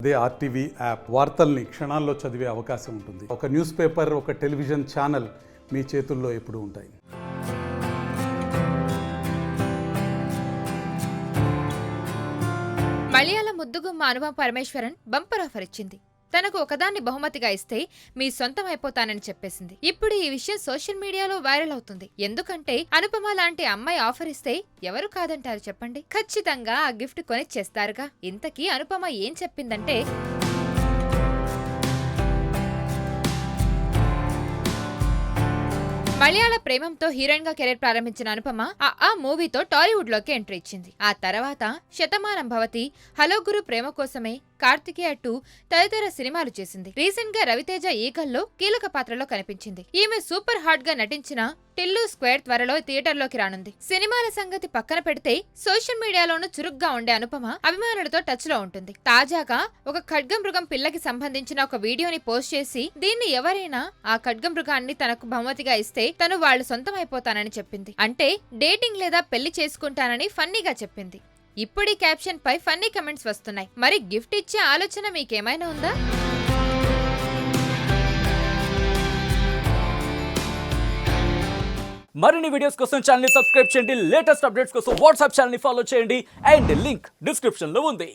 అదే RTV app వార్తల్ని క్షణాల్లో చదివే అవకాశం ఉంటుంది. ఒక న్యూస్ పేపర్, ఒక టెలివిజన్ ఛానల్ మీ చేతుల్లో ఎప్పుడూ ఉంటాయి. మలయాళ ముద్దుగుమ్మ అనుపమ పరమేశ్వరన్ బంపర్ ఆఫర్ ఇచ్చింది. తనకు ఒకదాన్ని బహుమతిగా ఇస్తే మీ సొంతం అయిపోతానని చెప్పేసింది. ఇప్పుడు ఈ విషయం సోషల్ మీడియాలో వైరల్ అవుతుంది. ఎందుకంటే అనుపమ లాంటి అమ్మాయి ఆఫర్ ఇస్తే ఎవరు కాదంటారు చెప్పండి? ఖచ్చితంగా ఆ గిఫ్ట్ కొనిచ్చేస్తారుగా. ఇంతకీ అనుపమ ఏం చెప్పిందంటే, మలయాళ ప్రేమంతో హీరోయిన్ గా కెరీర్ ప్రారంభించిన అనుపమ ఆ మూవీతో టాలీవుడ్ లోకి ఎంట్రీ ఇచ్చింది. ఆ తర్వాత శతమానం భవతి, హలో గురు, ప్రేమ కోసమే, కార్తికేయ 2 తదితర సినిమాలు చేసింది. రీసెంట్ గా రవితేజ ఈగల్లో కీలక పాత్రలో కనిపించింది. ఈమె సూపర్ హాట్ గా నటించిన టిల్లు స్క్వేర్ త్వరలో థియేటర్లోకి రానుంది. సినిమాల సంగతి పక్కన పెడితే సోషల్ మీడియాలోనూ చురుగ్గా ఉండే అనుపమ అభిమానులతో టచ్ లో ఉంటుంది. తాజాగా ఒక ఖడ్గమృగం పిల్లకి సంబంధించిన ఒక వీడియోని పోస్ట్ చేసి, దీన్ని ఎవరైనా ఆ ఖడ్గమృగాన్ని తనకు బహుమతిగా ఇస్తే తను వాళ్ళు సొంతం అయిపోతానని చెప్పింది. అంటే డేటింగ్ లేదా పెళ్లి చేసుకుంటానని ఫన్నీగా చెప్పింది. ఇప్పుడు ఈ క్యాప్షన్ పై ఫన్నీ కమెంట్స్ వస్తున్నాయి. మరి గిఫ్ట్ ఇచ్చే ఆలోచన మీకేమైనా ఉందా? మరిన్ని వీడియోస్ కోసం ఛానల్ ని సబ్స్క్రైబ్ చేయండి. లేటెస్ట్ అప్డేట్స్ కోసం వాట్సాప్ ఛానల్ ని ఫాలో చేయండి. అండ్ లింక్ డిస్క్రిప్షన్ లో ఉంది.